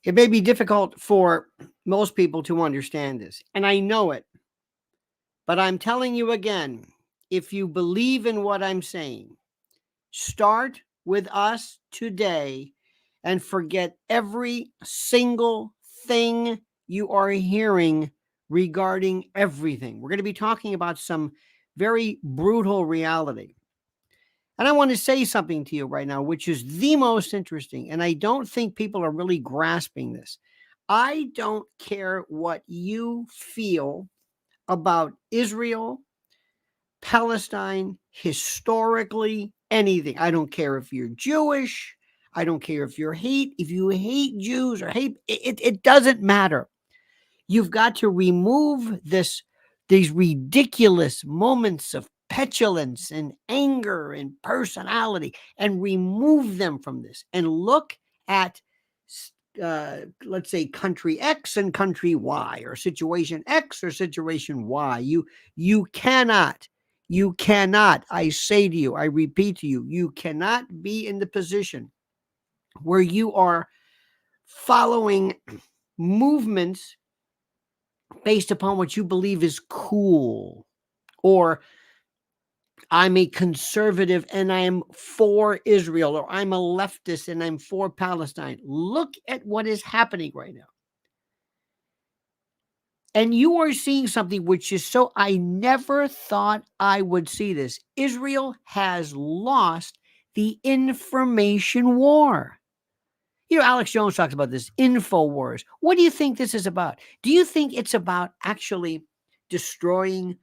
It may be difficult for most people to understand this, and I know it, but I'm telling you again, if you believe in what I'm saying, start with us today and forget every single thing you are hearing regarding everything. We're going to be talking about some very brutal reality. And I want to say something to you right now, which is the most interesting. And I don't think people are really grasping this. I don't care what you feel about Israel, Palestine, historically, anything. I don't care if you're Jewish. I don't care if you hate Jews or hate it doesn't matter. You've got to remove these ridiculous moments of petulance and anger and personality and remove them from this and look at let's say country X and country Y, or situation X or situation Y. You cannot, I say to you, I repeat to you, you cannot be in the position where you are following movements based upon what you believe is cool, or I'm a conservative and I am for Israel, or I'm a leftist and I'm for Palestine. Look at what is happening right now. And you are seeing something which is so, I never thought I would see this. Israel has lost the information war. You know, Alex Jones talks about this, info wars. What do you think this is about? Do you think it's about actually destroying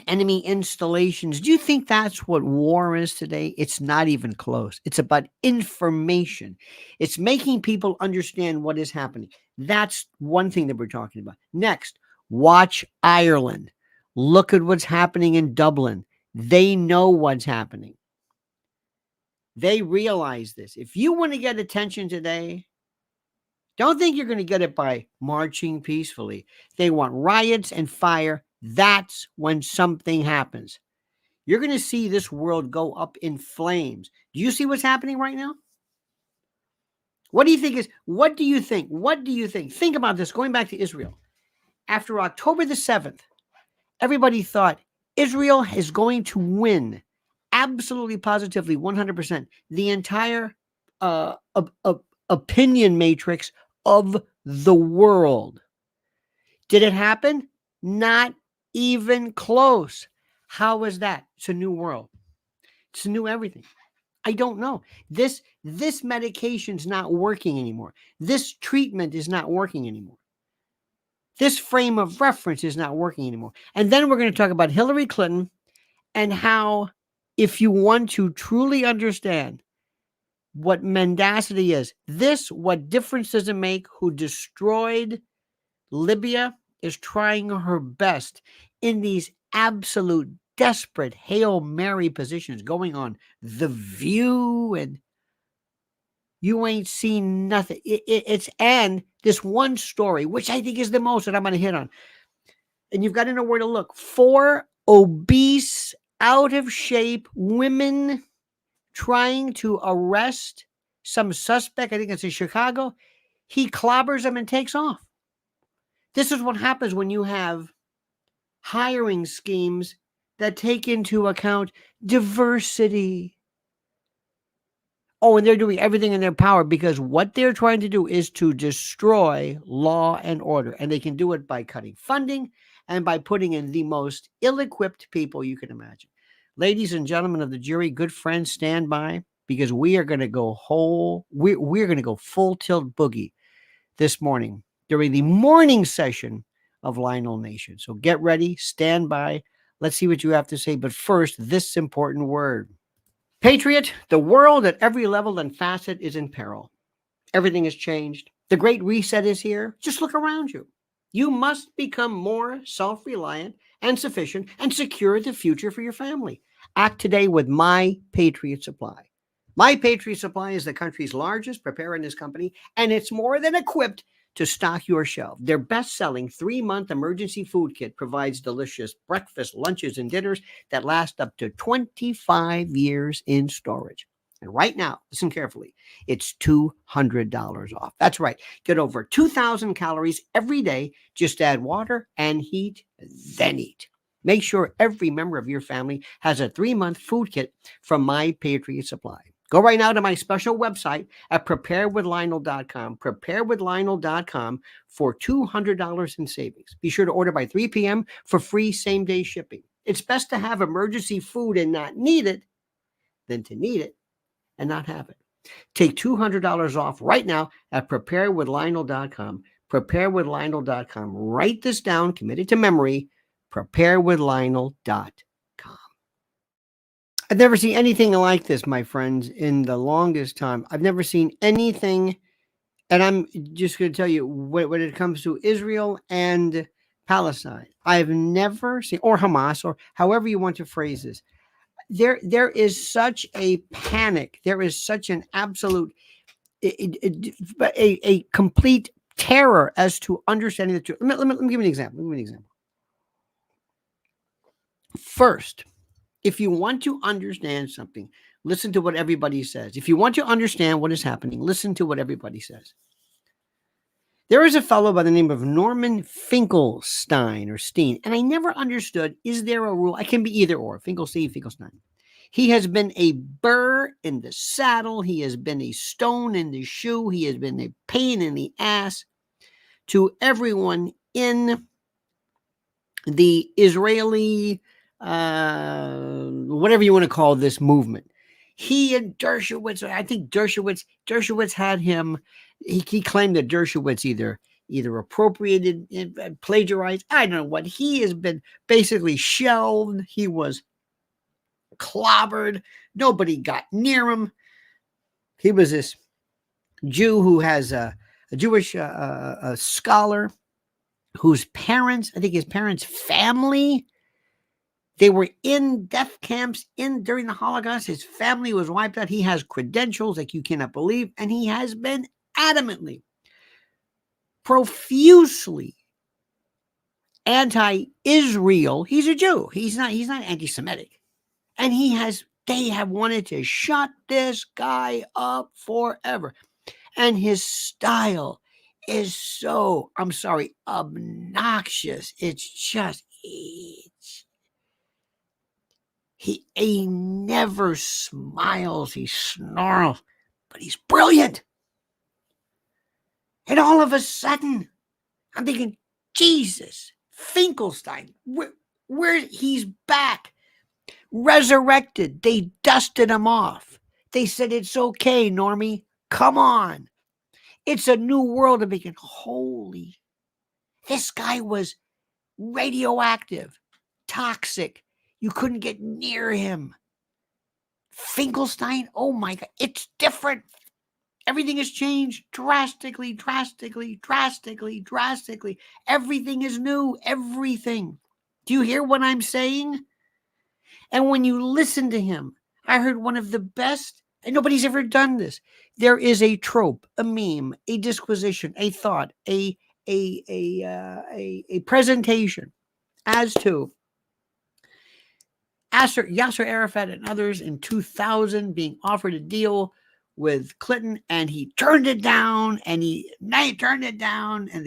enemy installations? Do you think that's what war is today? It's not even close. It's about information. It's making people understand what is happening. That's one thing that we're talking about. Next, watch Ireland. Look at what's happening in Dublin. They know what's happening. They realize this. If you want to get attention today, don't think you're going to get it by marching peacefully. They want riots and fire. That's when something happens. You're going to see this world go up in flames. Do you see what's happening right now? What do you think? What do you think? Think about this, going back to Israel. After October the 7th, everybody thought Israel is going to win. Absolutely, positively, 100%. The entire opinion matrix of the world. Did it happen? Not even close. How is that? It's a new world. It's a new everything. I don't know. This medication's not working anymore. This treatment is not working anymore. This frame of reference is not working anymore. And then we're going to talk about Hillary Clinton and how, if you want to truly understand what mendacity is, what difference does it make, who destroyed Libya, is trying her best in these absolute desperate Hail Mary positions going on The View, and you ain't seen nothing. And this one story, which I think is the most that I'm going to hit on, and you've got to know where to look. 4 obese, out of shape women trying to arrest some suspect. I think it's in Chicago. He clobbers them and takes off. This is what happens when you have hiring schemes that take into account diversity. Oh, and they're doing everything in their power because what they're trying to do is to destroy law and order. And they can do it by cutting funding and by putting in the most ill-equipped people you can imagine. Ladies and gentlemen of the jury, good friends, stand by, because we are going to go we're going to go full tilt boogie this morning during the morning session of Lionel Nation. So get ready, stand by. Let's see what you have to say. But first, this important word. Patriot, the world at every level and facet is in peril. Everything has changed. The Great Reset is here. Just look around you. You must become more self-reliant and sufficient and secure the future for your family. Act today with My Patriot Supply. My Patriot Supply is the country's largest preparedness company, and it's more than equipped to stock your shelf. Their best-selling 3-month emergency food kit provides delicious breakfast, lunches, and dinners that last up to 25 years in storage. And right now, listen carefully, it's $200 off. That's right. Get over 2,000 calories every day. Just add water and heat, then eat. Make sure every member of your family has a 3-month food kit from My Patriot Supply. Go right now to my special website at preparewithlionel.com, preparewithlionel.com for $200 in savings. Be sure to order by 3 p.m. for free same-day shipping. It's best to have emergency food and not need it than to need it and not have it. Take $200 off right now at preparewithlionel.com, preparewithlionel.com. Write this down, commit it to memory, preparewithlionel.com. I've never seen anything like this, my friends, in the longest time. I've never seen anything, and I'm just going to tell you, when it comes to Israel and Palestine, I've never seen, or Hamas, or however you want to phrase this, there is such a panic. There is such an absolute, a complete terror as to understanding the truth. Let me give you an example. First, if you want to understand something, listen to what everybody says. If you want to understand what is happening, listen to what everybody says. There is a fellow by the name of Norman Finkelstein or Steen, and I never understood, is there a rule? I can be either or, Finkelstein. He has been a burr in the saddle. He has been a stone in the shoe. He has been a pain in the ass to everyone in the Israeli, whatever you want to call this movement. He and Dershowitz, I think Dershowitz had him. He claimed that Dershowitz either appropriated, plagiarized. I don't know what. He has been basically shelved. He was clobbered. Nobody got near him. He was this Jew who has a Jewish scholar whose parents, I think his parents' family, they were in death camps during the Holocaust. His family was wiped out. He has credentials like you cannot believe, and he has been adamantly, profusely anti-Israel. He's a Jew. He's not anti-Semitic. And they have wanted to shut this guy up forever. And his style is so, I'm sorry, obnoxious. It's just, he never smiles. He snarls, but he's brilliant. And all of a sudden, I'm thinking, Jesus, Finkelstein, where he's back, resurrected. They dusted him off. They said, it's okay, Normie. Come on. It's a new world. I'm thinking, holy, this guy was radioactive, toxic. You couldn't get near him. Finkelstein, oh my God, it's different. Everything has changed drastically. Everything is new, everything. Do you hear what I'm saying? And when you listen to him, I heard one of the best, and nobody's ever done this. There is a trope, a meme, a disquisition, a thought, a presentation as to Yasser Arafat and others in 2000 being offered a deal with Clinton, and he turned it down, and the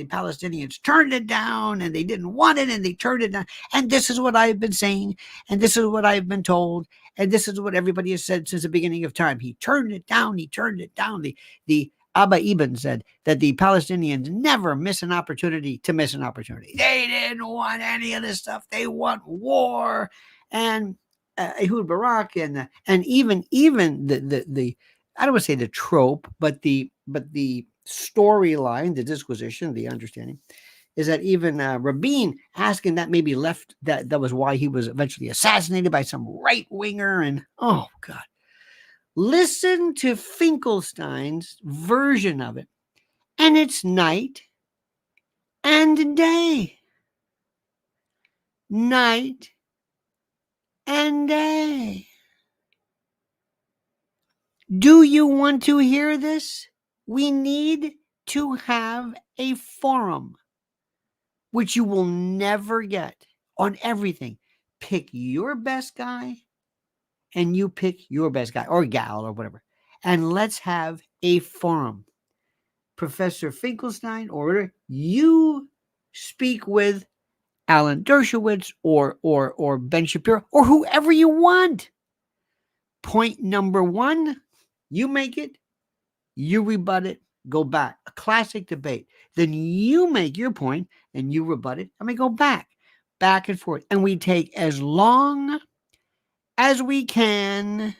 Palestinians turned it down, and they didn't want it, and they turned it down. And this is what I've been saying, and this is what I've been told, and this is what everybody has said since the beginning of time. He turned it down. The Abba Ibn said that the Palestinians never miss an opportunity to miss an opportunity. They didn't want any of this stuff. They want war. And Ehud Barak and even the I don't want to say the trope, but the storyline, the disquisition, the understanding is that even Rabin asking that maybe left that was why he was eventually assassinated by some right winger. And oh God, listen to Finkelstein's version of it, and it's night and day, night and day. Do you want to hear this? We need to have a forum, which you will never get on everything. Pick your best guy and you pick your best guy or gal or whatever. And let's have a forum. Professor Finkelstein, or you speak with Alan Dershowitz or Ben Shapiro or whoever you want. Point number one, you make it, you rebut it, go back. A classic debate. Then you make your point and you rebut it, and we go back and forth. And we take as long as we can,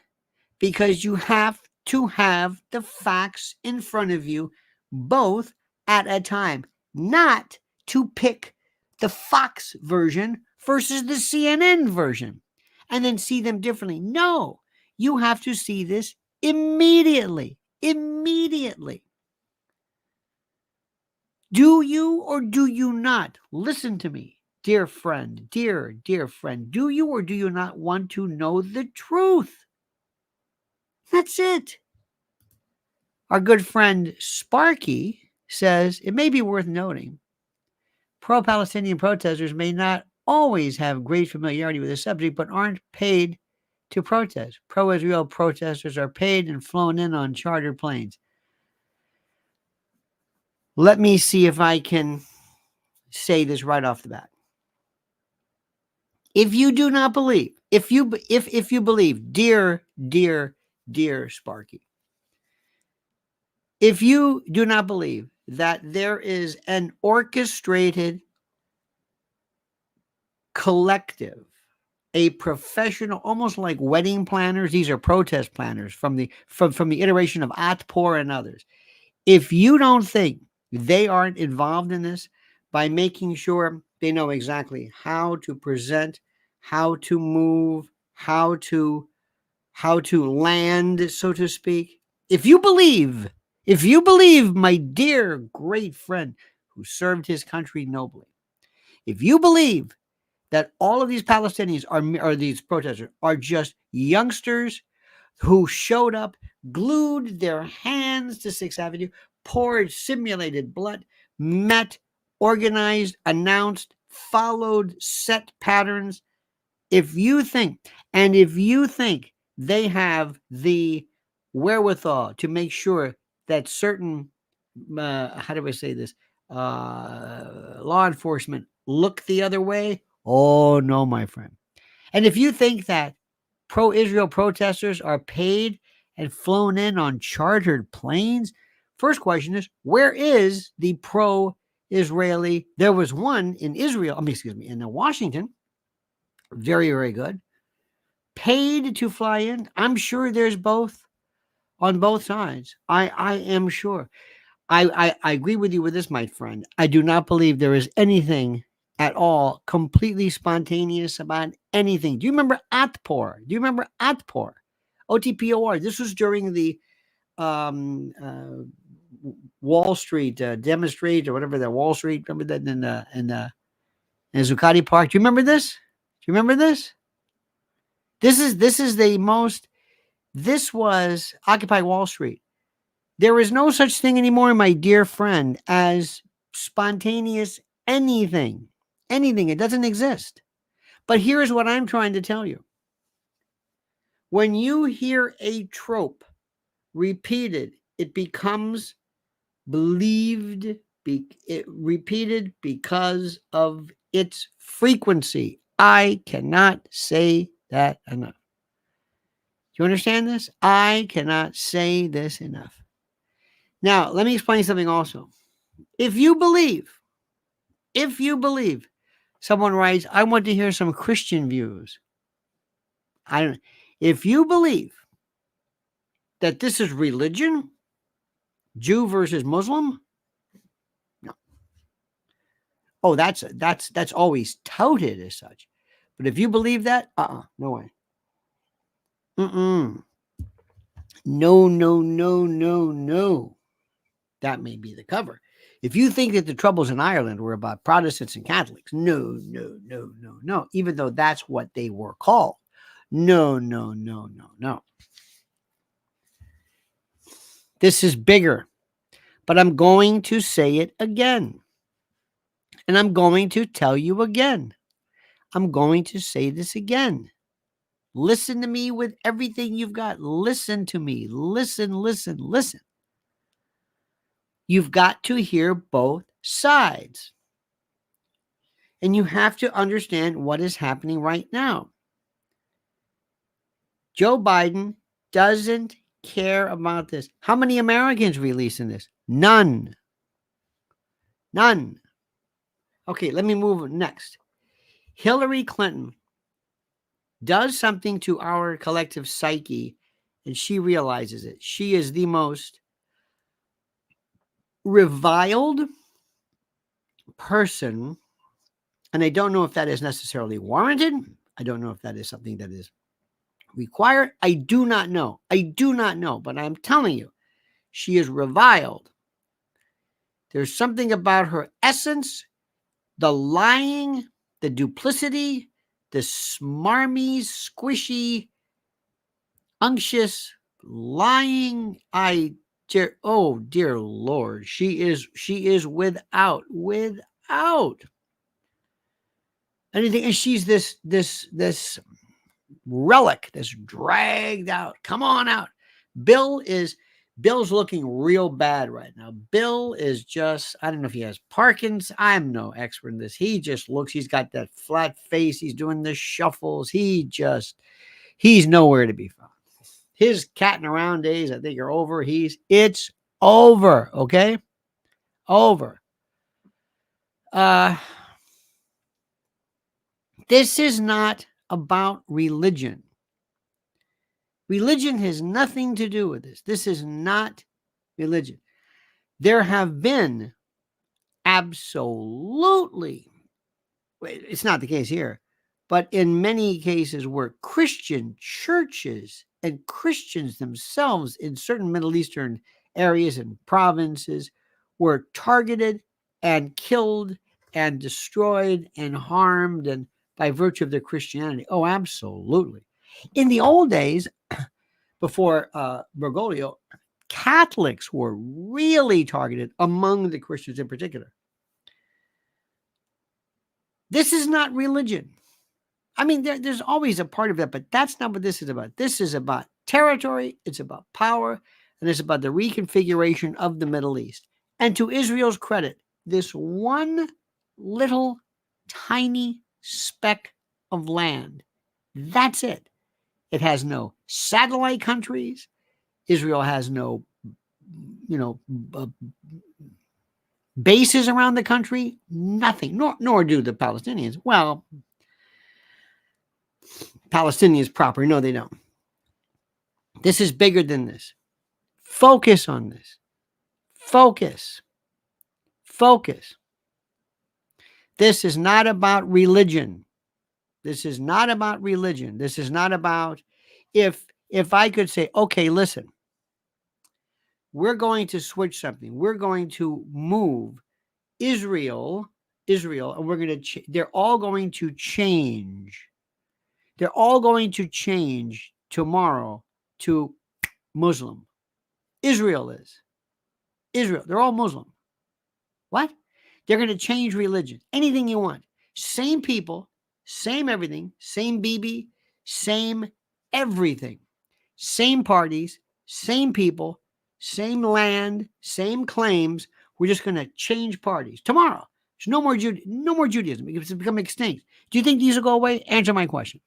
because you have to have the facts in front of you both at a time, not to pick the Fox version versus the CNN version and then see them differently. No, you have to see this immediately. Do you or do you not? Listen to me, dear friend, dear friend. Do you or do you not want to know the truth? That's it. Our good friend Sparky says it may be worth noting pro-Palestinian protesters may not always have great familiarity with the subject, but aren't paid to protest. Pro-Israel protesters are paid and flown in on chartered planes. Let me see if I can say this right off the bat. If you do not believe, if you believe, dear Sparky, if you do not believe that there is an orchestrated collective, a professional, almost like wedding planners, these are protest planners from the iteration of Atpor and others. If you don't think they aren't involved in this by making sure they know exactly how to present, how to move, how to land, so to speak. If you believe, my dear great friend who served his country nobly, if you believe that all of these Palestinians or these protesters are just youngsters who showed up, glued their hands to 6th Avenue, poured simulated blood, met, organized, announced, followed set patterns. If you think they have the wherewithal to make sure that certain, how do I say this, law enforcement look the other way, oh no, my friend. And if you think that pro-Israel protesters are paid and flown in on chartered planes, first question is, where is the pro-Israeli? There was one in Israel, in Washington, very, very good, paid to fly in. I'm sure there's both on both sides. I am sure. I agree with you with this, my friend. I do not believe there is anything at all completely spontaneous about anything. Do you remember Atpor? OTPOR. This was during the Wall Street demonstrate or whatever, that Wall Street. Remember that in Zuccotti Park? Do you remember this? This was Occupy Wall Street. There is no such thing anymore, my dear friend, as spontaneous anything. It doesn't exist. But here's what I'm trying to tell you. When you hear a trope repeated, it becomes believed, repeated because of its frequency. I cannot say that enough. Do you understand this? I cannot say this enough. Now, let me explain something also. If you believe, someone writes, I want to hear some Christian views. If you believe that this is religion, Jew versus Muslim, no. Oh, that's always touted as such. But if you believe that, no way. No. That may be the cover. If you think that the troubles in Ireland were about Protestants and Catholics, no. Even though that's what they were called. No. This is bigger. But I'm going to say it again. And I'm going to tell you again. I'm going to say this again. Listen to me with everything you've got. Listen to me. Listen, listen, listen. You've got to hear both sides. And you have to understand what is happening right now. Joe Biden doesn't care about this. How many Americans releasing this? None. None. Okay, let me move next. Hillary Clinton does something to our collective psyche, and she realizes it. She is the most reviled person, and I don't know if that is necessarily warranted. I don't know if that is something that is required. I do not know. But I'm telling you, she is reviled. There's something about her essence, the lying, the duplicity, the smarmy, squishy, unctuous lying. Oh dear Lord, she is without anything, and she's this relic that's dragged out. Come on out. Bill's looking real bad right now. Bill is just, I don't know if he has Parkinson's. I'm no expert in this. He just looks, he's got that flat face. He's doing the shuffles. He's nowhere to be found. His catting around days, I think, are over. It's over. Okay. Over. This is not about religion. Religion has nothing to do with this. This is not religion. There have been absolutely, it's not the case here, but in many cases where Christian churches and Christians themselves in certain Middle Eastern areas and provinces were targeted and killed and destroyed and harmed and by virtue of their Christianity. Oh, absolutely. In the old days, before Bergoglio, Catholics were really targeted among the Christians in particular. This is not religion. I mean, there's always a part of that, but that's not what this is about. This is about territory, it's about power, and it's about the reconfiguration of the Middle East. And to Israel's credit, this one little tiny speck of land, that's it. It has no satellite countries. Israel has no, bases around the country. Nothing. Nor do the Palestinians. Well, Palestinians proper. No, they don't. This is bigger than this. Focus on this. Focus. This is not about religion. This is not about religion. This is not about, if I could say, okay, listen, we're going to switch something. We're going to move Israel, and we're going to, they're all going to change. They're all going to change tomorrow to Muslim. Israel is. They're all Muslim. What? They're going to change religion. Anything you want. Same people, same everything, same Bibi, same everything. Same parties, same people, same land, same claims. We're just going to change parties tomorrow. There's no more Judaism. It's become extinct. Do you think these will go away? Answer my question.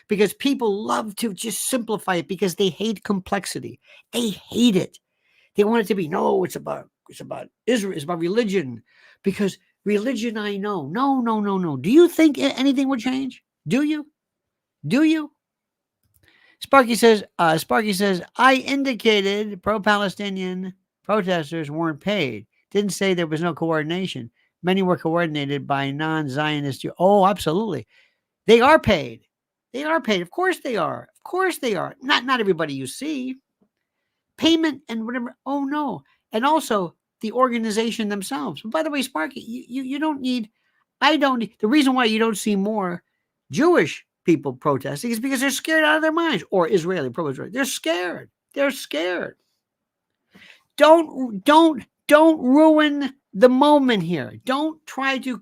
Because people love to just simplify it because they hate complexity. They hate it. They want it to be, no, it's about Israel. It's about religion. Because religion, I know. No. Do you think anything would change? Do you? Sparky says, I indicated pro-Palestinian protesters weren't paid. Didn't say there was no coordination. Many were coordinated by non-Zionist. Oh, absolutely. They are paid. Of course they are. Not everybody you see. Payment and whatever. Oh, no. And also the organization themselves. By the way, Sparky, you don't need, I don't need, the reason why you don't see more Jewish people protesting is because they're scared out of their minds, or Israeli pro-Israeli. They're scared. Don't ruin the moment here. Don't try to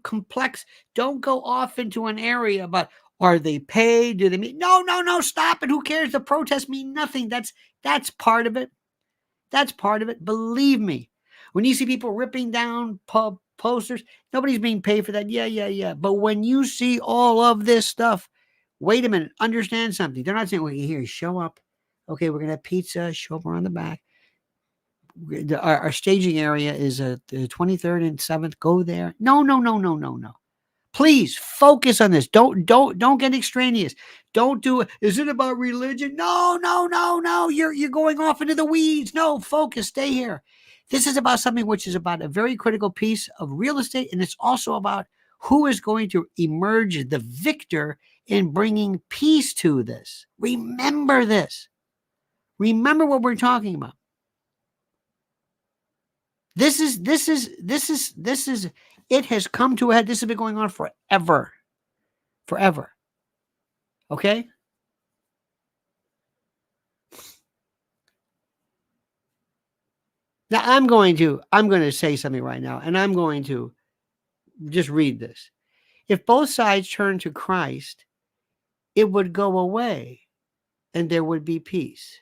don't go off into an area about, Are they paid? Do they mean? No, stop it. Who cares? The protests mean nothing. That's part of it. That's part of it. Believe me. When you see people ripping down posters, nobody's being paid for that. Yeah. But when you see all of this stuff, wait a minute. Understand something. They're not saying, well, here, show up. Okay, we're going to have pizza. Show up around the back. Our staging area is the 23rd and 7th. Go there. No. Please focus on this. Don't get extraneous. Don't do it. Is it about religion? No. You're going off into the weeds. No, focus. Stay here. This is about something which is about a very critical piece of real estate, and it's also about who is going to emerge the victor in bringing peace to this. Remember this. Remember what we're talking about. This is it has come to a head. This has been going on forever. Okay? Now I'm going to say something right now, and I'm going to just read this. If both sides turn to Christ, it would go away and there would be peace.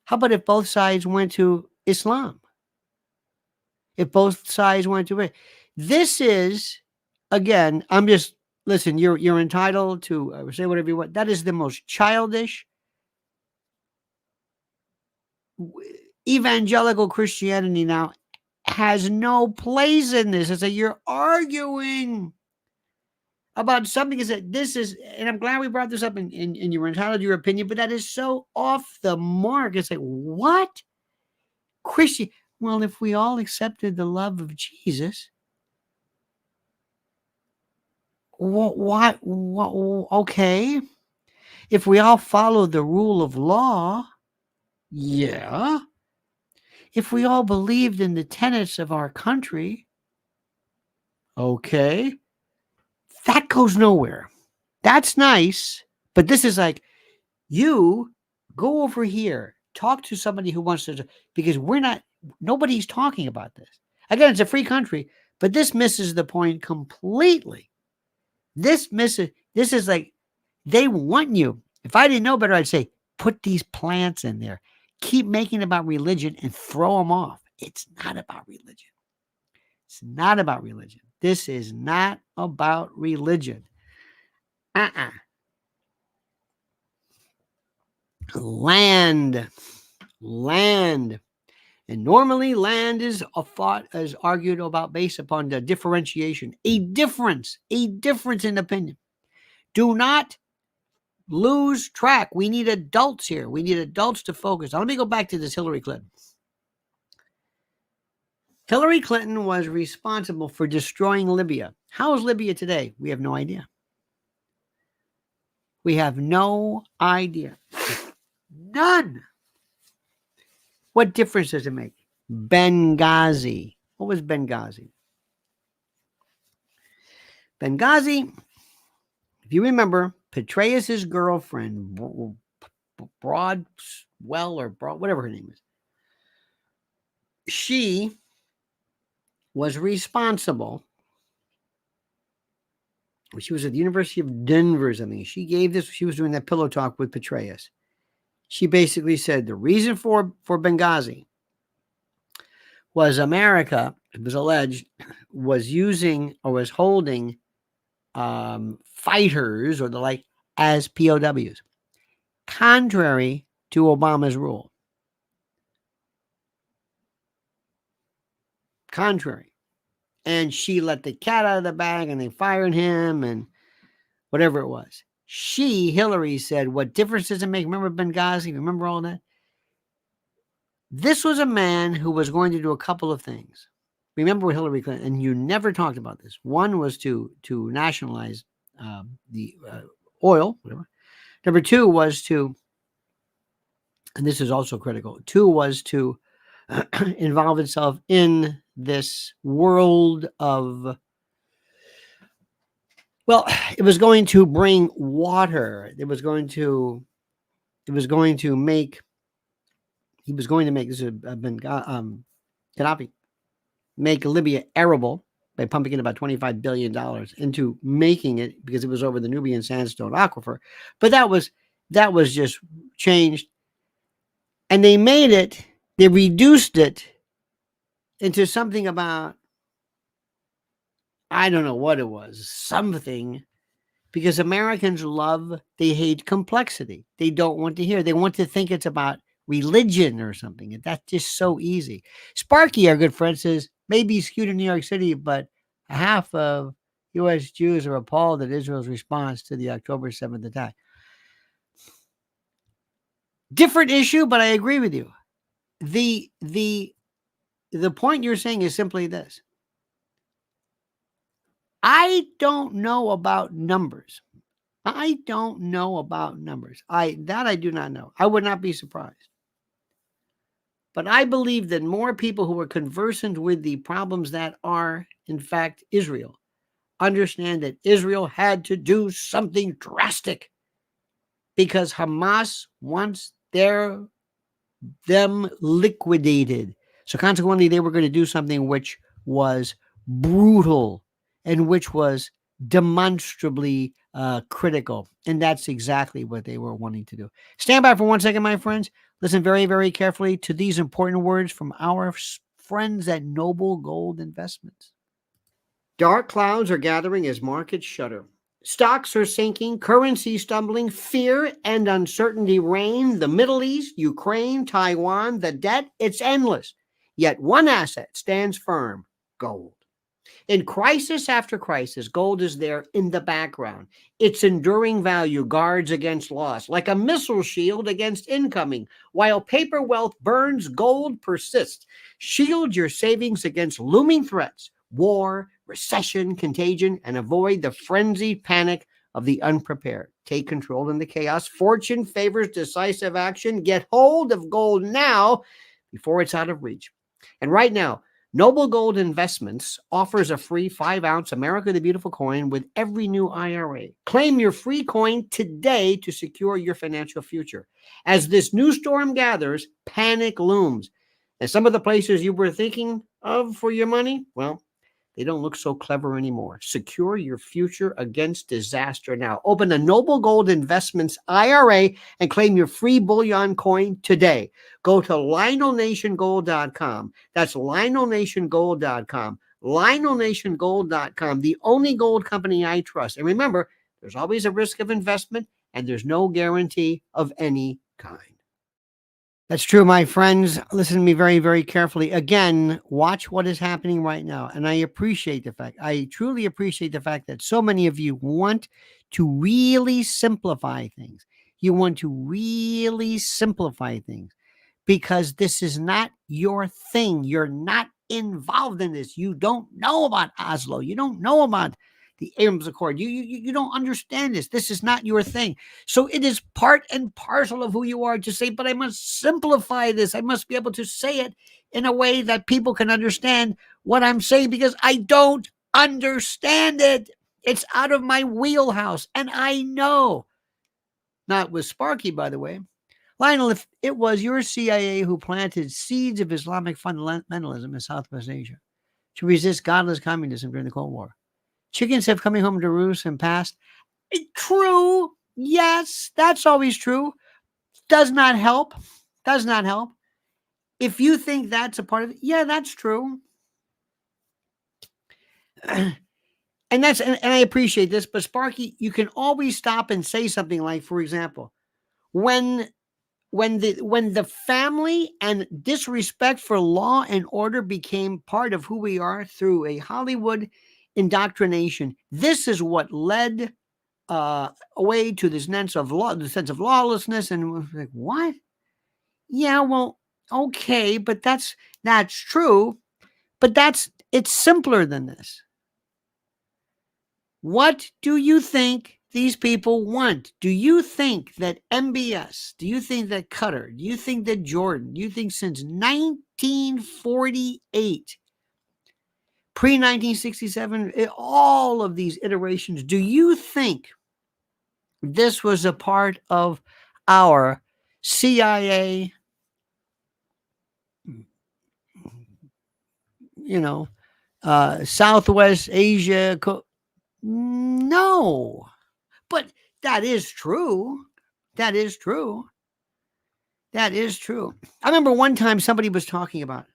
How about if both sides went to Islam? If both sides went to it. This is, again, listen, you're entitled to say whatever you want. That is the most childish evangelical Christianity now has no place in this. It's like you're arguing about something is that this is, and I'm glad we brought this up and you were entitled to your opinion, but that is so off the mark. It's like, what? Christian? Well, if we all accepted the love of Jesus, what? Okay. If we all follow the rule of law, yeah. If we all believed in the tenets of our country, okay. That goes nowhere. That's nice. But this is like, you go over here, talk to somebody who wants to, because nobody's talking about this. Again, it's a free country, but this misses the point completely. This is like, they want you. If I didn't know better, I'd say, put these plants in there. Keep making it about religion and throw them off. It's not about religion. It's not about religion. This is not about religion. Land. And normally land is argued about based upon the differentiation, a difference in opinion. Do not lose track. We need adults here. We need adults to focus. Now, let me go back to this Hillary Clinton. Hillary Clinton was responsible for destroying Libya. How is Libya today? We have no idea. We have no idea. None. What difference does it make? Benghazi. What was Benghazi? Benghazi, if you remember, Petraeus's girlfriend, whatever her name is, she was responsible. She was at the University of Denver or something. She was doing that pillow talk with Petraeus. She basically said the reason for Benghazi was America, it was alleged, was using or was holding fighters or the like as POWs, contrary to Obama's rule. Contrary. And she let the cat out of the bag and they fired him and whatever it was. Hillary said, what difference does it make? Remember Benghazi? Remember all that? This was a man who was going to do a couple of things. Remember with Hillary Clinton, and you never talked about this. One was to nationalize the oil, whatever. Number two was to, and this is also critical, was to involve itself in this world of, well, it was going to bring water. He was going to make Gaddafi make Libya arable by pumping in about $25 billion into making it because it was over the Nubian sandstone aquifer. But that was just changed. And they reduced it into something about, I don't know what it was, something, because Americans they hate complexity. They don't want to hear. They want to think it's about religion or something. And that's just so easy. Sparky, our good friend, says, maybe skewed in New York City, but half of U.S. Jews are appalled at Israel's response to the October 7th attack. Different issue, but I agree with you. The point you're saying is simply this. I don't know about numbers. I do not know. I would not be surprised. But I believe that more people who are conversant with the problems that are, in fact, Israel, understand that Israel had to do something drastic because Hamas wants them liquidated. So consequently, they were going to do something which was brutal and which was demonstrably critical. And that's exactly what they were wanting to do. Stand by for 1 second, my friends. Listen very, very carefully to these important words from our friends at Noble Gold Investments. Dark clouds are gathering as markets shudder. Stocks are sinking, currency stumbling, fear and uncertainty reign. The Middle East, Ukraine, Taiwan, the debt, it's endless. Yet one asset stands firm: gold. In crisis after crisis, gold is there in the background. Its enduring value guards against loss, like a missile shield against incoming. While paper wealth burns, gold persists. Shield your savings against looming threats, war, recession, contagion, and avoid the frenzied panic of the unprepared. Take control in the chaos. Fortune favors decisive action. Get hold of gold now before it's out of reach. And right now, Noble Gold Investments offers a free 5-ounce America the Beautiful coin with every new IRA. Claim your free coin today to secure your financial future. As this new storm gathers, panic looms. And some of the places you were thinking of for your money, well, they don't look so clever anymore. Secure your future against disaster now. Open a Noble Gold Investments IRA and claim your free bullion coin today. Go to LionelNationGold.com. That's LionelNationGold.com. LionelNationGold.com, the only gold company I trust. And remember, there's always a risk of investment, and there's no guarantee of any kind. That's true, my friends. Listen to me very, very carefully. Again, watch what is happening right now. And I truly appreciate the fact that so many of you want to really simplify things. You want to really simplify things because this is not your thing. You're not involved in this. You don't know about Oslo. You don't know about the Abrams Accord. You don't understand this. This is not your thing. So it is part and parcel of who you are to say, but I must simplify this. I must be able to say it in a way that people can understand what I'm saying because I don't understand it. It's out of my wheelhouse. And I know, not with Sparky, by the way. Lionel, if it was your CIA who planted seeds of Islamic fundamentalism in Southwest Asia to resist godless communism during the Cold War, chickens have coming home to roost and passed. True. Yes, that's always true. Does not help. Does not help. If you think that's a part of it, yeah, that's true. And I appreciate this, but Sparky, you can always stop and say something like, for example, when the family and disrespect for law and order became part of who we are through a Hollywood indoctrination, this is what led away to this sense of lawlessness. And like, what? Yeah, well, okay, but that's true. But it's simpler than this. What do you think these people want? Do you think that MBS, do you think that Qatar, do you think that Jordan, do you think since 1948, pre-1967, all of these iterations, do you think this was a part of our CIA, Southwest Asia. No, but that is true. That is true. That is true. I remember one time somebody was talking about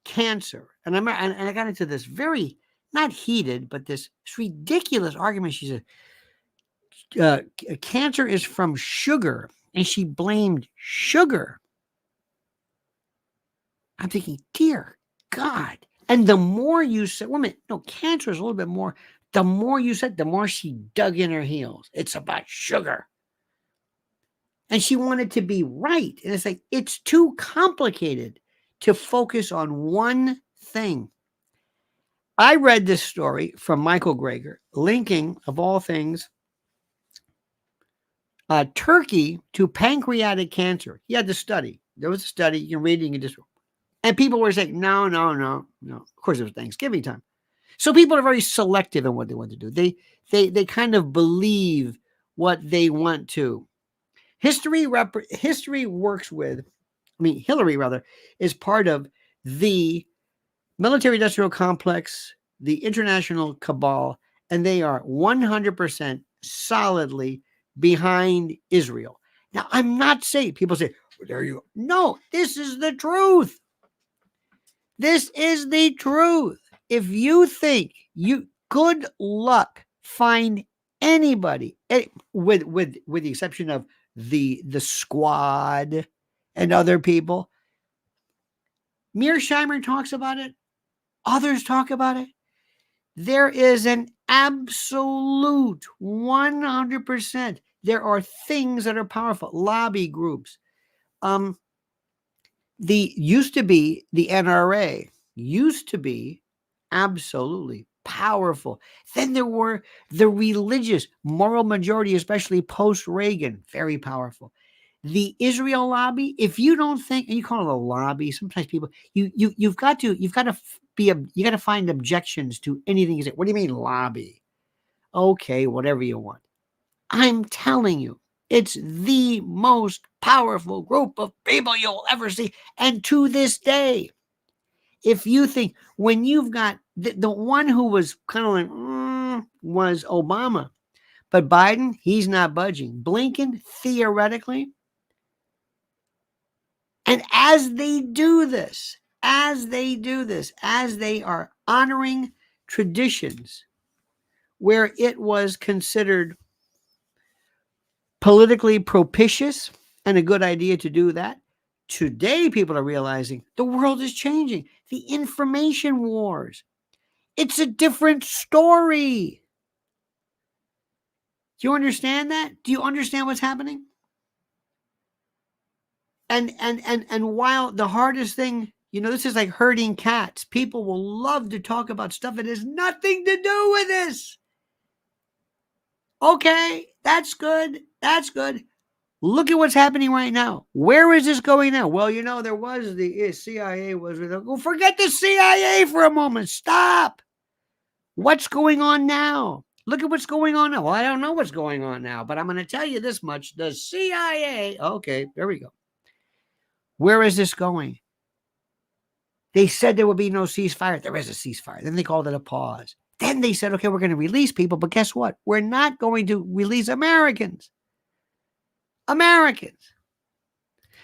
cancer, and I got into this very not heated, but this ridiculous argument. She said, "Cancer is from sugar," and she blamed sugar. I'm thinking, dear God. And the more you said, woman, no, cancer is a little bit more. The more you said, the more she dug in her heels. It's about sugar. And she wanted to be right. And it's like, it's too complicated to focus on one thing. I read this story from Michael Greger, linking, of all things, Turkey to pancreatic cancer. He had the study. There was a study. You can read it. You can just. And people were saying, no. Of course, it was Thanksgiving time. So people are very selective in what they want to do. They kind of believe what they want to. History works with, Hillary rather, is part of the military-industrial complex, the international cabal, and they are 100% solidly behind Israel. Now, I'm not saying, people say, well, there you go. No, this is the truth. This is the truth. If you think good luck, find anybody, with the exception of the squad and other people. Mearsheimer talks about it. Others talk about it. There is an absolute 100%. There are things that are powerful. Lobby groups. Used to be the NRA, used to be absolutely powerful. Then there were the religious moral majority, especially post-Reagan, very powerful. The Israel lobby, if you don't think, and you call it a lobby, sometimes people, you've got to find objections to anything you say. What do you mean lobby? Okay, whatever you want. I'm telling you, it's the most powerful group of people you'll ever see. And to this day, if you think, when you've got the one who was kind of like, was Obama, but Biden, he's not budging. Blinken, theoretically. And as they do this, as they are honoring traditions where it was considered politically propitious and a good idea to do that, today people are realizing the world is changing. The information wars. It's a different story. Do you understand that? Do you understand what's happening? And while the hardest thing, this is like herding cats. People will love to talk about stuff that has nothing to do with this. Okay, that's good. That's good. Look at what's happening right now. Where is this going now? Well, there was the CIA was. Well, forget the CIA for a moment. Stop. What's going on now? Look at what's going on now. Well, I don't know what's going on now, but I'm going to tell you this much. The CIA. Okay, there we go. Where is this going? They said there would be no ceasefire. There is a ceasefire. Then they called it a pause. Then they said, okay, we're going to release people, but guess what? We're not going to release Americans.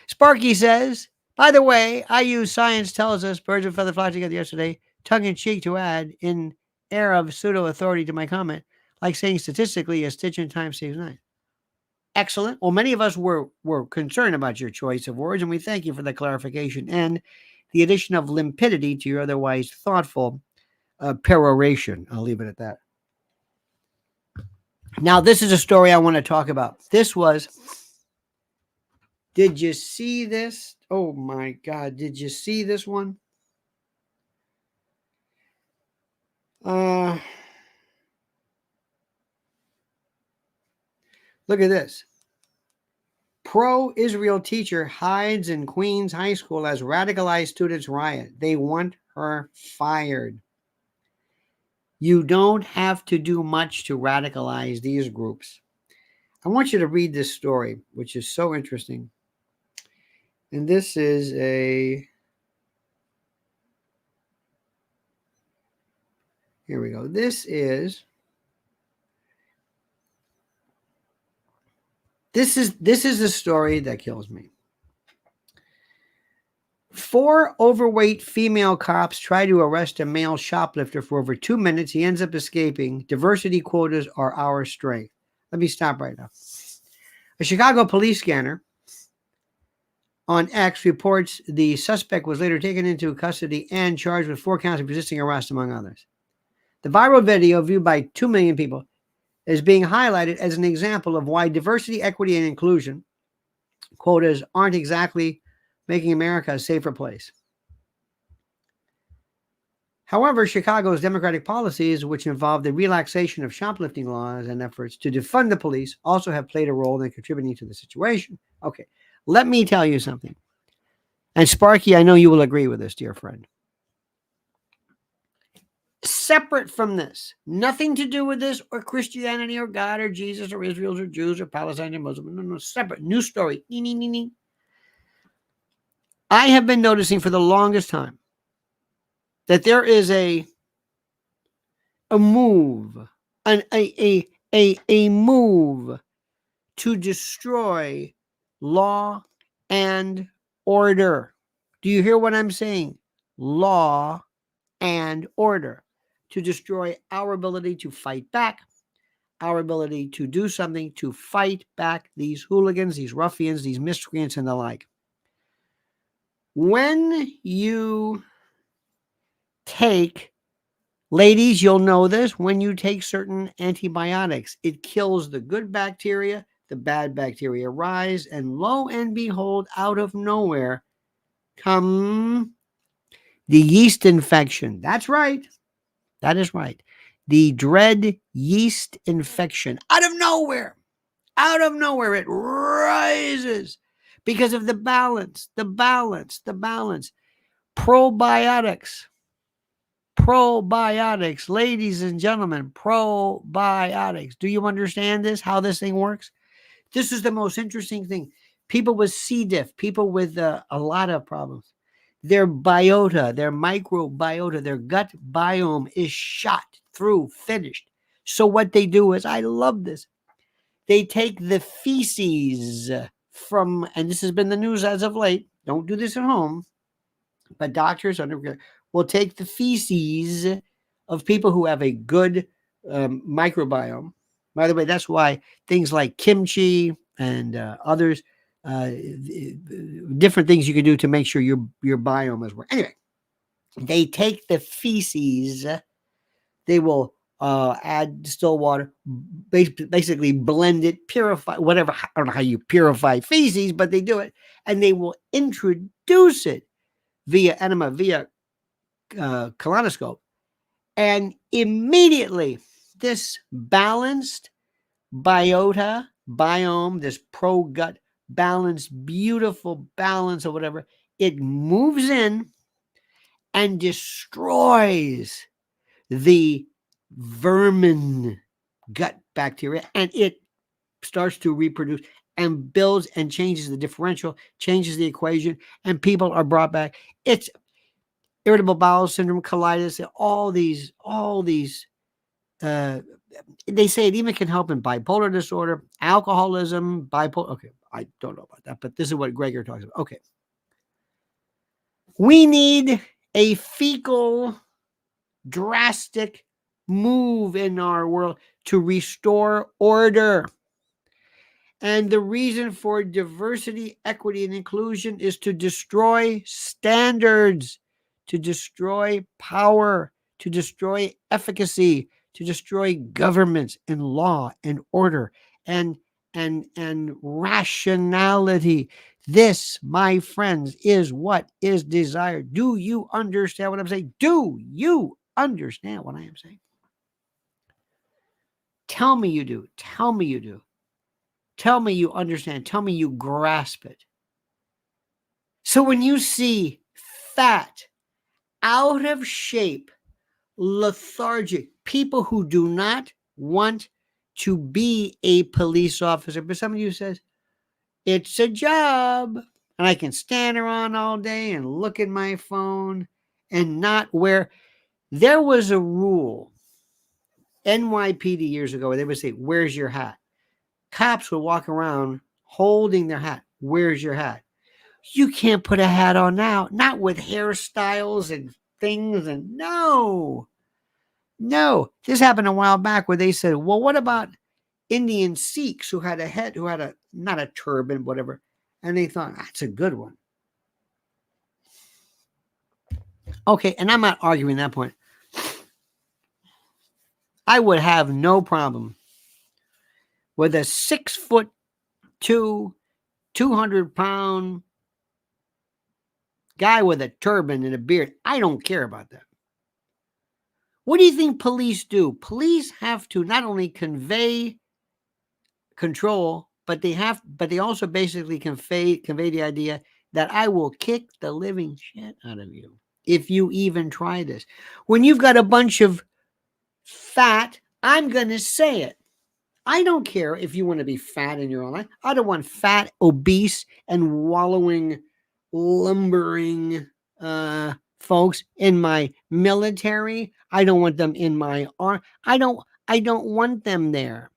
Sparky says, by the way, I use science tells us birds of feather flock together yesterday, tongue in cheek to add in air of pseudo authority to my comment, like saying statistically a stitch in time saves 9. Excellent. Well, many of us were concerned about your choice of words, and we thank you for the clarification and the addition of limpidity to your otherwise thoughtful peroration. I'll leave it at that. Now, this is a story I want to talk about. Did you see this? Oh my God. Did you see this one? Look at this. Pro-Israel teacher hides in Queens High School as radicalized students riot. They want her fired. You don't have to do much to radicalize these groups. I want you to read this story, which is so interesting. And this is Here we go. This is the story that kills me. 4 overweight female cops try to arrest a male shoplifter for over 2 minutes. He ends up escaping. Diversity quotas are our strength. Let me stop right now. A Chicago police scanner on X reports the suspect was later taken into custody and charged with 4 counts of resisting arrest, among others. The viral video, viewed by 2 million people, is being highlighted as an example of why diversity, equity, and inclusion quotas aren't exactly making America a safer place. However, Chicago's Democratic policies, which involve the relaxation of shoplifting laws and efforts to defund the police, also have played a role in contributing to the situation. Okay, let me tell you something. And Sparky, I know you will agree with this, dear friend. Separate from this, nothing to do with this or Christianity or God or Jesus or Israel or Jews or Palestine or Muslim. No, separate. New story. I have been noticing for the longest time that there is a move, a move to destroy law and order. Do you hear what I'm saying? Law and order. To destroy our ability to fight back, our ability to do something to fight back these hooligans, these ruffians, these miscreants, and the like. When you take, ladies, you'll know this, when you take certain antibiotics, it kills the good bacteria, the bad bacteria rise, and lo and behold, out of nowhere come the yeast infection. That's right. That is right. The dread yeast infection. Out of nowhere, it rises because of the balance. Probiotics, ladies and gentlemen, probiotics. Do you understand this, how this thing works? This is the most interesting thing. People with C. diff, people with a lot of problems, their biota, their microbiota, their gut biome is shot through, finished. So what they do is, I love this, they take the feces from, and this has been the news as of late, don't do this at home, but doctors will take the feces of people who have a good microbiome. By the way, that's why things like kimchi and others, different things you can do to make sure your biome is working. Anyway, they take the feces, they will add distilled water, basically blend it, purify, whatever. I don't know how you purify feces, but they do it, and they will introduce it via enema, via colonoscope, and immediately this balanced biome, this pro-gut balance, beautiful balance or whatever, it moves in and destroys the vermin gut bacteria, and it starts to reproduce and builds and changes the differential, changes the equation, and people are brought back. It's irritable bowel syndrome, colitis, all these they say it even can help in bipolar disorder, alcoholism, bipolar. Okay, I don't know about that, but this is what Gregor talks about. Okay. We need a fecal, drastic move in our world to restore order. And the reason for diversity, equity, and inclusion is to destroy standards, to destroy power, to destroy efficacy, to destroy governments and law and order and rationality. This, my friends, is what is desired. Do you understand what I'm saying? Do you understand what I am saying? Tell me you do. Tell me you do. Tell me you understand. Tell me you grasp it. So when you see fat, out of shape, lethargic people who do not want to be a police officer, but some of you says, it's a job and I can stand around all day and look at my phone and not wear. There was a rule NYPD years ago, they would say, "Where's your hat?" Cops would walk around holding their hat. "Where's your hat?" You can't put a hat on now, not with hairstyles and things. And no. This happened a while back where they said, "Well, what about Indian Sikhs who had a head, who had not a turban, whatever?" And they thought, that's a good one. Okay, and I'm not arguing that point. I would have no problem with a 6'2", 200-pound guy with a turban and a beard. I don't care about that. What do you think police do? Police have to not only convey control, but they also basically convey the idea that I will kick the living shit out of you if you even try this. When you've got a bunch of fat, I'm going to say it. I don't care if you want to be fat in your own life. I don't want fat, obese, and wallowing, lumbering folks in my military. I don't want them in my army. I don't want them there.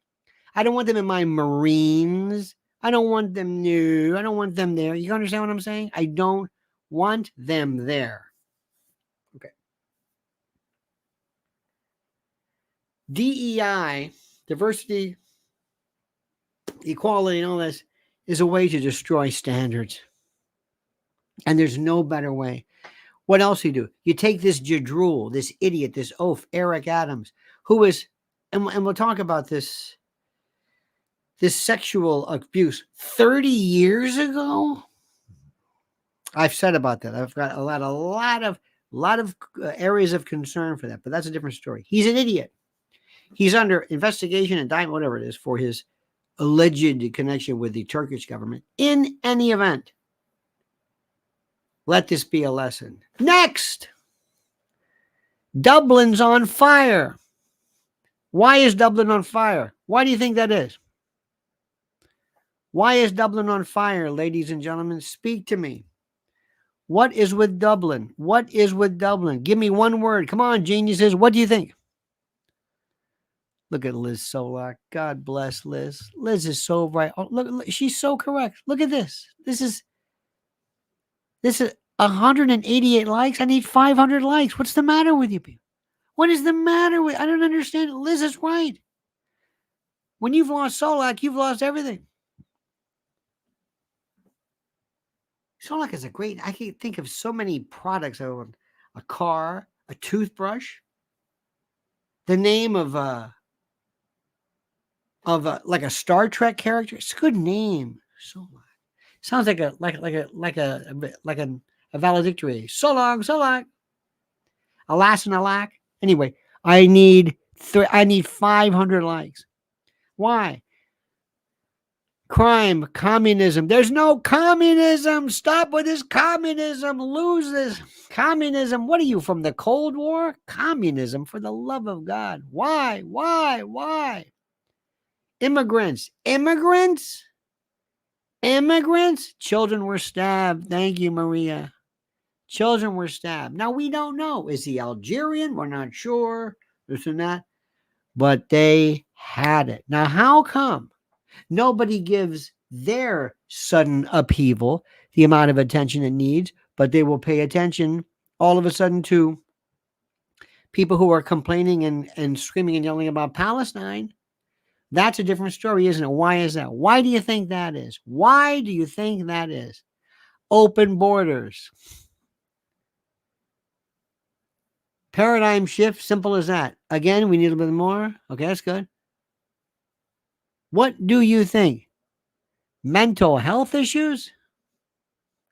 I don't want them in my Marines. I don't want them new. I don't want them there. You understand what I'm saying? I don't want them there. Okay. DEI, diversity, equality, and all this is a way to destroy standards. And there's no better way. What else you do? You take this jadrul, this idiot, this oaf, Eric Adams, who is, and we'll talk about this sexual abuse 30 years ago. I've said about that. I've got a lot of areas of concern for that, but that's a different story. He's an idiot. He's under investigation, indictment, whatever it is, for his alleged connection with the Turkish government. In any event, let this be a lesson. Next, Dublin's on fire. Why is Dublin on fire? Why do you think that is? Why is Dublin on fire, ladies and gentlemen? Speak to me. What is with Dublin? What is with Dublin? Give me one word. Come on, geniuses. What do you think? Look at Liz Solak. God bless Liz. Liz is so right. Oh, look, she's so correct. Look at this. This is 188 likes. I need 500 likes. What's the matter with you people? What is the matter with? I don't understand. Liz is right. When you've lost Solak, you've lost everything. Solak is I can think of so many products. I own a car, a toothbrush, the name of like a Star Trek character. It's a good name. Solak sounds like a valedictory. So long, alas and alack. Anyway, I need 500 likes. Why? Crime, communism. There's no communism. Stop with this communism. Lose this communism. What are you, from the Cold War? Communism, for the love of God. Why? Immigrants. Children were stabbed. Thank you, Maria. Children were stabbed. Now, we don't know. Is he Algerian? We're not sure. This and that. But they had it. Now, how come nobody gives their sudden upheaval the amount of attention it needs, but they will pay attention all of a sudden to people who are complaining and screaming and yelling about Palestine? That's a different story, isn't it? Why is that? Why do you think that is? Why do you think that is? Open borders. Paradigm shift, simple as that. Again, we need a bit more. Okay, that's good. What do you think? Mental health issues?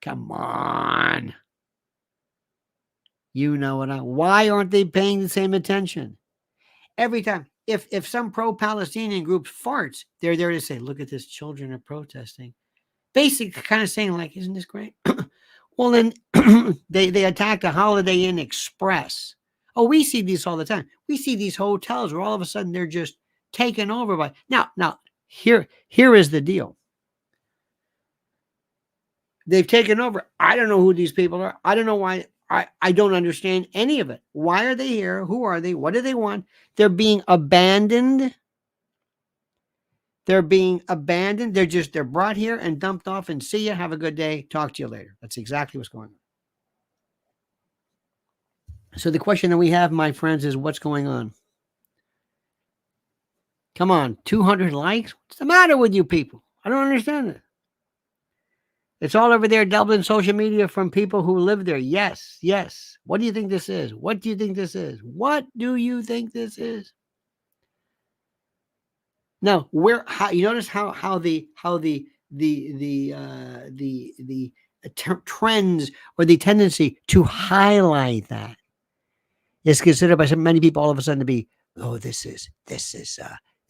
Come on. You know what why aren't they paying the same attention? Every time. If some pro-Palestinian group farts, they're there to say, look at this, children are protesting. Basically kind of saying, like, isn't this great? Well, then they attacked a Holiday Inn Express. Oh, we see these all the time. We see these hotels where all of a sudden they're just taken over by. Now, here is the deal. They've taken over. I don't know who these people are. I don't know why. I don't understand any of it. Why are they here? Who are they? What do they want? They're being abandoned. They're being abandoned. They're brought here and dumped off and see you. Have a good day. Talk to you later. That's exactly what's going on. So the question that we have, my friends, is what's going on? Come on, 200 likes? What's the matter with you people? I don't understand it. It's all over there, Dublin social media from people who live there. Yes, yes. What do you think this is? What do you think this is? What do you think this is? Now, you notice how the trends or the tendency to highlight that is considered by many people all of a sudden to be, oh, this is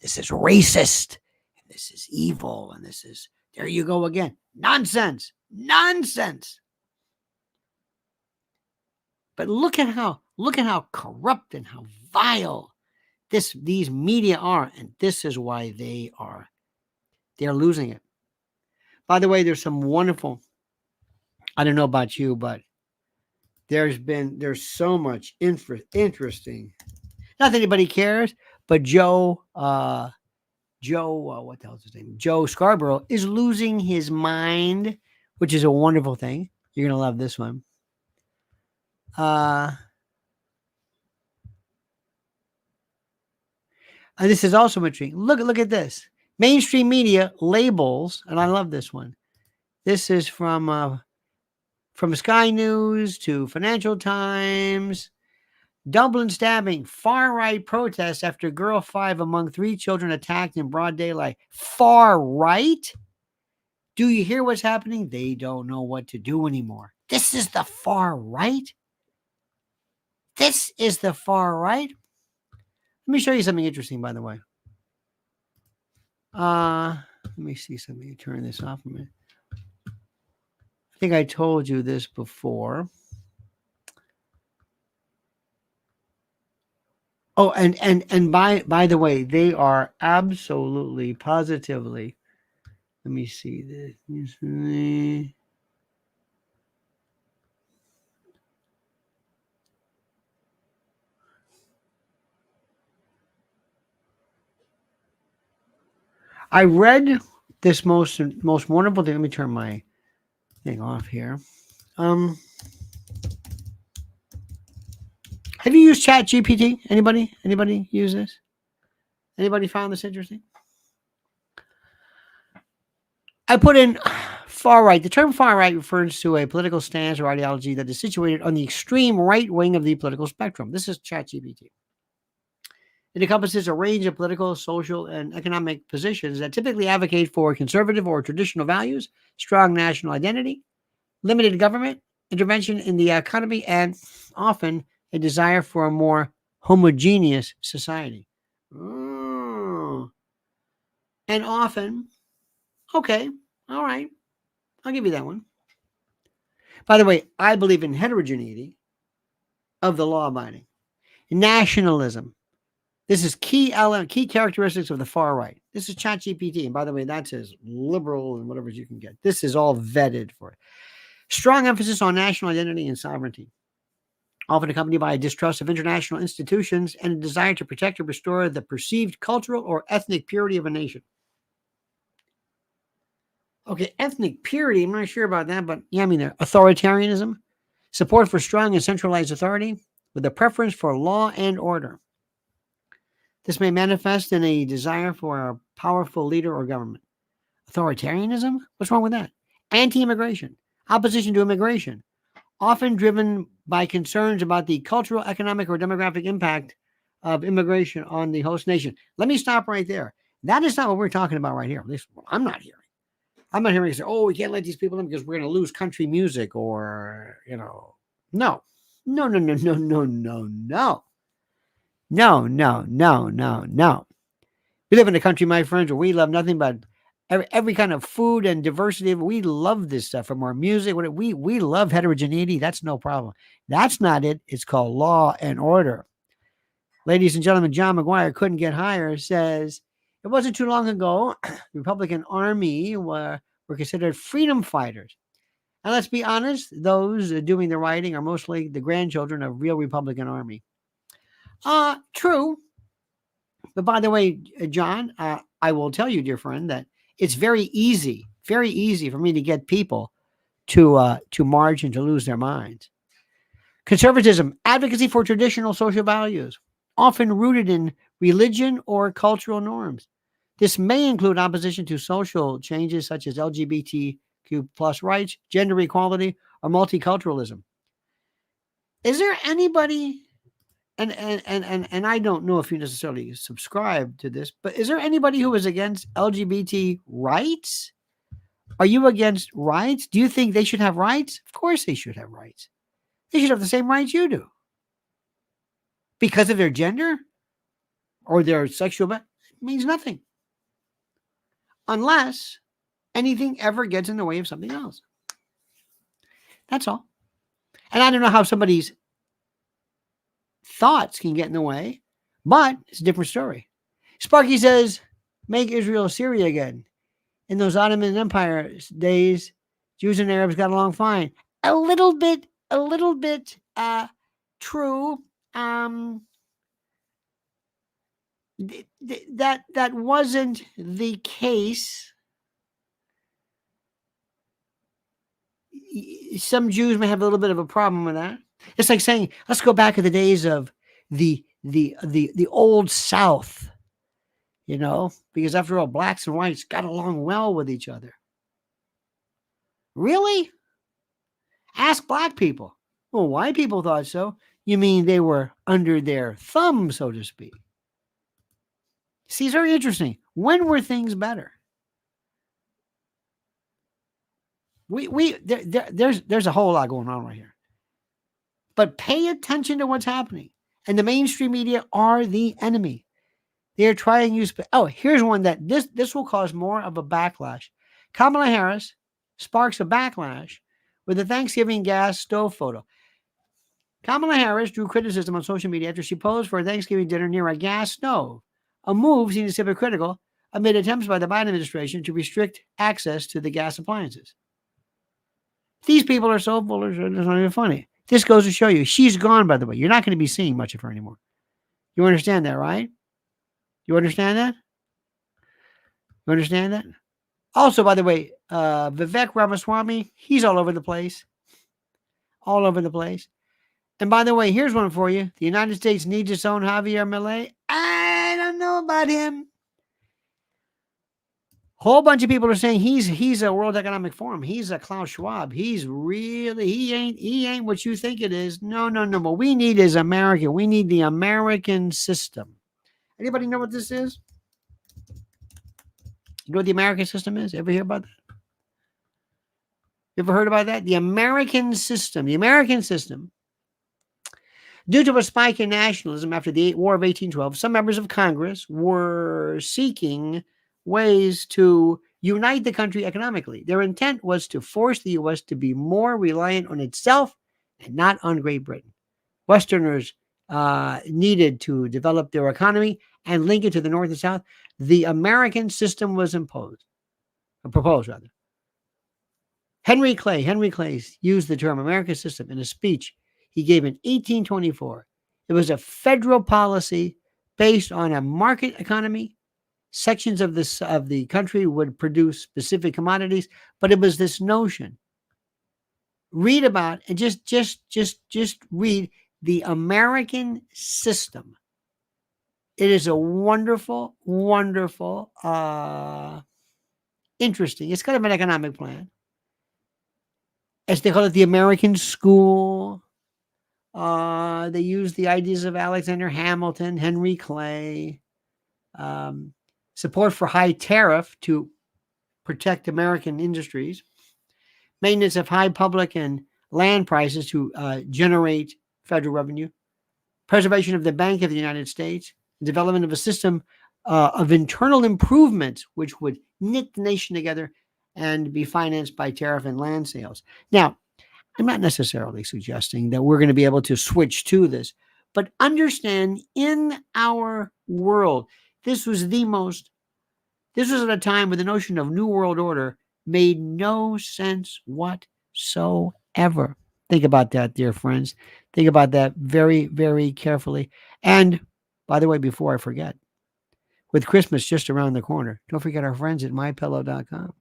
racist, and this is evil, and this is, there you go again. Nonsense. But look at how corrupt and how vile these media are, and this is why they're losing it. By the way, there's some wonderful, I don't know about you, but there's so much interesting. Not that anybody cares, but Joe, what the hell's his name? Joe Scarborough is losing his mind, which is a wonderful thing. You're going to love this one. And this is also interesting. Look at this. Mainstream media labels, and I love this one. This is from Sky News to Financial Times. Dublin stabbing, far-right protests after girl 5 among 3 children attacked in broad daylight. Far-right? Do you hear what's happening? They don't know what to do anymore. This is the far-right? This is the far-right? Let me show you something interesting, by the way. Let me see something. Turn this off a minute. I think I told you this before. Oh, and by the way, they are absolutely, positively. Let me see this. I read this most wonderful thing. Let me turn my thing off here. Have you used ChatGPT? Anybody use this? Anybody found this interesting? I put in far right. The term far right refers to a political stance or ideology that is situated on the extreme right wing of the political spectrum. This is ChatGPT. It encompasses a range of political, social, and economic positions that typically advocate for conservative or traditional values, strong national identity, limited government intervention in the economy, and often a desire for a more homogeneous society. And often, okay, all right, I'll give you that one. By the way, I believe in heterogeneity of the law-abiding. Nationalism. This is key characteristics of the far right. This is ChatGPT. And by the way, that's as liberal and whatever you can get. This is all vetted for it. Strong emphasis on national identity and sovereignty, often accompanied by a distrust of international institutions and a desire to protect or restore the perceived cultural or ethnic purity of a nation. Okay, ethnic purity, I'm not sure about that, but yeah, I mean, authoritarianism, support for strong and centralized authority with a preference for law and order. This may manifest in a desire for a powerful leader or government. Authoritarianism? What's wrong with that? Anti-immigration, opposition to immigration, often driven by concerns about the cultural, economic, or demographic impact of immigration on the host nation. Let me stop right there. That is not what we're talking about right here. At least I'm not hearing. I'm not hearing you say, oh, we can't let these people in because we're going to lose country music or, No. No. We live in a country, my friends, where we love nothing but every kind of food and diversity. We love this stuff from our music. We love heterogeneity. That's no problem. That's not it. It's called law and order. Ladies and gentlemen, John McGuire couldn't get higher says, it wasn't too long ago, the Republican Army were considered freedom fighters. And let's be honest, those doing the writing are mostly the grandchildren of real Republican Army. True. But by the way, John, I will tell you, dear friend, that it's very easy for me to get people to march and to lose their minds. Conservatism, advocacy for traditional social values, often rooted in religion or cultural norms. This may include opposition to social changes such as LGBTQ plus rights, gender equality, or multiculturalism. Is there anybody, and I don't know if you necessarily subscribe to this, but is there anybody who is against LGBT rights? Are you against rights? Do you think they should have rights? Of course they should have rights. They should have the same rights you do. Because of their gender or their sexual, it means nothing. Unless anything ever gets in the way of something else. That's all. And I don't know how somebody's thoughts can get in the way, but it's a different story. Sparky says, make Israel Syria again. In those Ottoman Empire days, Jews and Arabs got along fine. A little bit true. That wasn't the case. Some Jews may have a little bit of a problem with that. It's like saying, let's go back to the days of the old South, because after all, blacks and whites got along well with each other. Really? Ask black people. Well, white people thought so. You mean they were under their thumb, so to speak? See, it's very interesting. When were things better? There's a whole lot going on right here. But pay attention to what's happening. And the mainstream media are the enemy. They're trying to use. Oh, here's one that this will cause more of a backlash. Kamala Harris sparks a backlash with a Thanksgiving gas stove photo. Kamala Harris drew criticism on social media after she posed for a Thanksgiving dinner near a gas stove, a move seen as hypocritical amid attempts by the Biden administration to restrict access to the gas appliances. These people are so foolish, it's not even funny. This goes to show you, she's gone, by the way. You're not going to be seeing much of her anymore. You understand that, right? You understand that? You understand that? Also, by the way, Vivek Ramaswamy, he's all over the place. All over the place. And by the way, here's one for you. The United States needs its own Javier Milei. I don't know about him. Whole bunch of people are saying he's a World Economic Forum. He's a Klaus Schwab. He ain't what you think it is. No. What we need is American. We need the American system. Anybody know what this is? You know what the American system is? Ever hear about that? You ever heard about that? The American system. The American system. Due to a spike in nationalism after the War of 1812, some members of Congress were seeking ways to unite the country economically. Their intent was to force the U.S. to be more reliant on itself and not on Great Britain. Westerners needed to develop their economy and link it to the North and South. The American system was proposed. Henry Clay used the term American system in a speech he gave in 1824. It was a federal policy based on a market economy. Sections of the country would produce specific commodities, but it was this notion. Read about and just read the American system. It is a wonderful, interesting. It's kind of an economic plan. As they call it, the American school. They use the ideas of Alexander Hamilton, Henry Clay. Support for high tariff to protect American industries, maintenance of high public and land prices to generate federal revenue, preservation of the Bank of the United States, development of a system of internal improvements which would knit the nation together and be financed by tariff and land sales. Now, I'm not necessarily suggesting that we're going to be able to switch to this, but understand in our world, this was at a time where the notion of New World Order made no sense whatsoever. whatsoever. Think about that, dear friends. Think about that very, very carefully. And by the way, before I forget, with Christmas just around the corner, don't forget our friends at mypillow.com.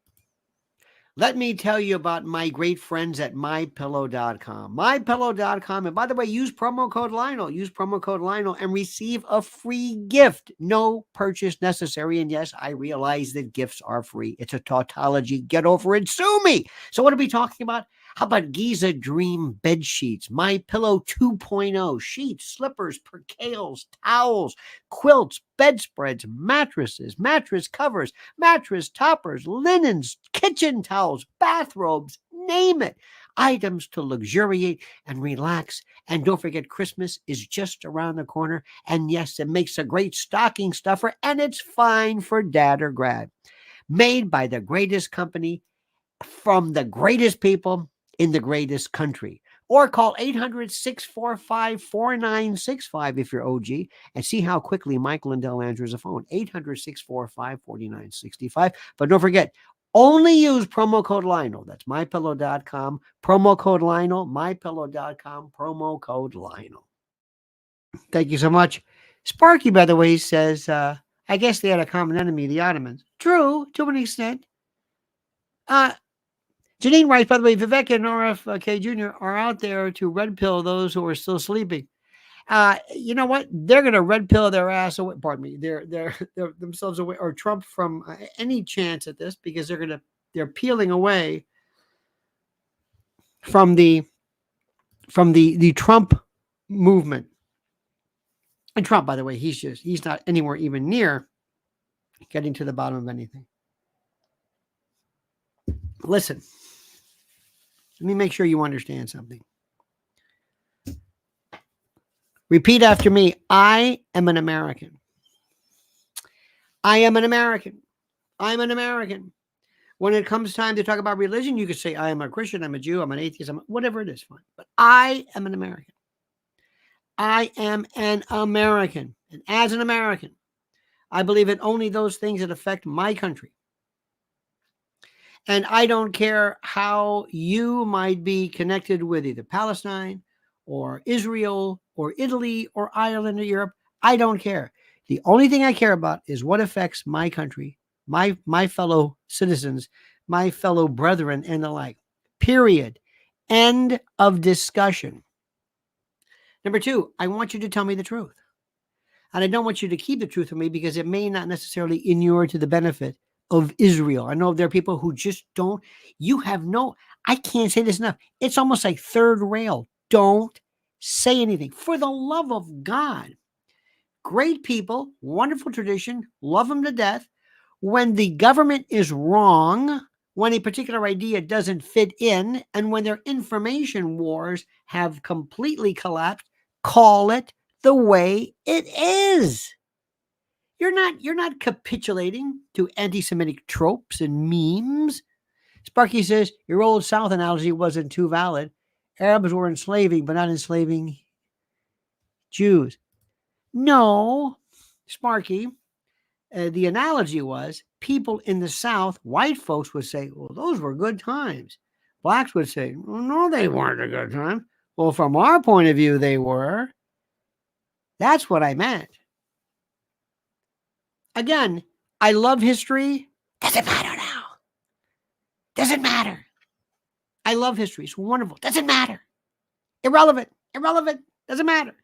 Let me tell you about my great friends at mypillow.com. Mypillow.com. And by the way, use promo code Lionel. Use promo code Lionel and receive a free gift. No purchase necessary. And yes, I realize that gifts are free. It's a tautology. Get over it. Sue me. So what are we talking about? How about Giza Dream bed sheets, My Pillow 2.0, sheets, slippers, percales, towels, quilts, bedspreads, mattresses, mattress covers, mattress toppers, linens, kitchen towels, bathrobes, name it. Items to luxuriate and relax. And don't forget, Christmas is just around the corner. And yes, it makes a great stocking stuffer, and it's fine for dad or grab. Made by the greatest company from the greatest people in the greatest country. Or call 800-645-4965 if you're OG, and see how quickly Mike Lindell answers the phone. 800-645-4965. But don't forget, only use promo code Lionel. That's mypillow.com. Promo code Lionel. Mypillow.com. Promo code Lionel. Thank you so much. Sparky, by the way, says, I guess they had a common enemy, the Ottomans. True, to an extent. Janine writes, by the way, Vivek and RFK Jr. are out there to red pill those who are still sleeping. You know what? They're going to red pill their ass away. Pardon me. They're themselves away, or Trump, from any chance at this, because they're peeling away from the Trump movement. And Trump, by the way, he's not anywhere even near getting to the bottom of anything. Listen. Let me make sure you understand something. Repeat after me. I am an American. I am an American. I'm an American. When it comes time to talk about religion, you could say, I am a Christian, I'm a Jew, I'm an atheist, whatever it is, fine. But I am an American. I am an American. And as an American, I believe in only those things that affect my country. And I don't care how you might be connected with either Palestine or Israel or Italy or Ireland or Europe. I don't care. The only thing I care about is what affects my country, my fellow citizens, my fellow brethren, and the like. Period. End of discussion. Number two, I want you to tell me the truth. And I don't want you to keep the truth from me, because it may not necessarily inure to the benefit of Israel. I know there are people who just don't. I can't say this enough. It's almost like third rail. Don't say anything. For the love of God. Great people, wonderful tradition, love them to death. When the government is wrong, when a particular idea doesn't fit in, and when their information wars have completely collapsed, call it the way it is. You're not capitulating to anti-Semitic tropes and memes. Sparky says, your old South analogy wasn't too valid. Arabs were enslaving, but not enslaving Jews. No, Sparky, the analogy was people in the South, white folks would say, well, those were good times. Blacks would say, well, no, they weren't a good time. Well, from our point of view, they were. That's what I meant. Again, I love history. Doesn't matter now. Doesn't matter. I love history. It's wonderful. Doesn't matter. Irrelevant. Doesn't matter.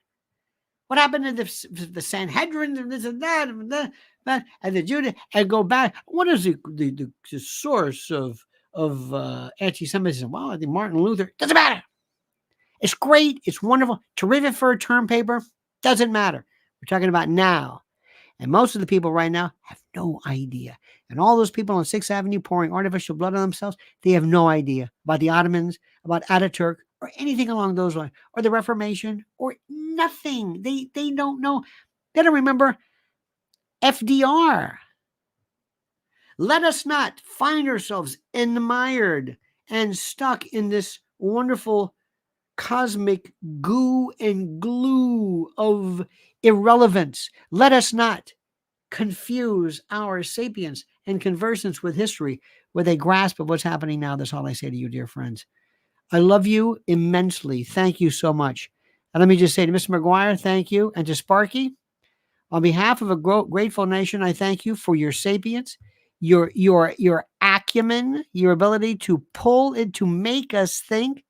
What happened to the Sanhedrin and this and that and the Judah, and go back? What is the source of anti-Semitism? Well, I think Martin Luther. Doesn't matter. It's great. It's wonderful. Terrific for a term paper. Doesn't matter. We're talking about now. And most of the people right now have no idea. And all those people on 6th Avenue pouring artificial blood on themselves, they have no idea about the Ottomans, about Ataturk, or anything along those lines, or the Reformation, or nothing. They don't know. They don't remember FDR. Let us not find ourselves admired and stuck in this wonderful cosmic goo and glue of irrelevance. Let us not confuse our sapience and conversance with history with a grasp of what's happening now. That's all I say to you, dear friends. I love you immensely. Thank you so much. And let me just say to Mr. McGuire, thank you. And to Sparky, on behalf of a grateful nation, I thank you for your sapience, your acumen, your ability to pull it, to make us think.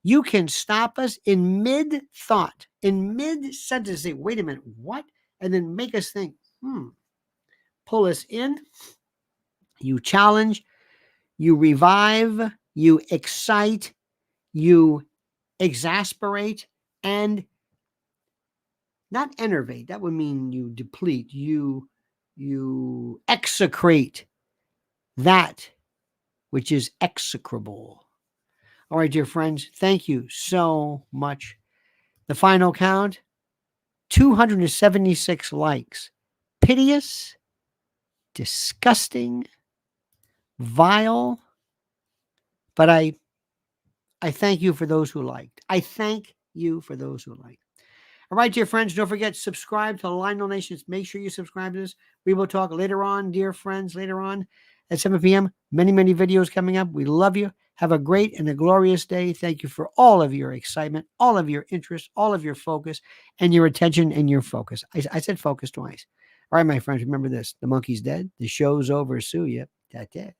You can stop us in mid thought, in mid sentence, say, wait a minute, what? And then make us think, pull us in. You challenge, you revive, you excite, you exasperate, and not enervate. That would mean you deplete, you execrate that which is execrable. All right, dear friends, thank you so much. The final count, 276 likes. Piteous, disgusting, vile, but I thank you for those who liked. I thank you for those who liked. All right, dear friends, don't forget, subscribe to Lionel Nations. Make sure you subscribe to this. We will talk later on, dear friends, later on at 7 p.m. Many, many videos coming up. We love you. Have a great and a glorious day. Thank you for all of your excitement, all of your interest, all of your focus, and your attention and your focus. I said focus twice. All right, my friends, remember this. The monkey's dead. The show's over. Sue ya. Ta-ta.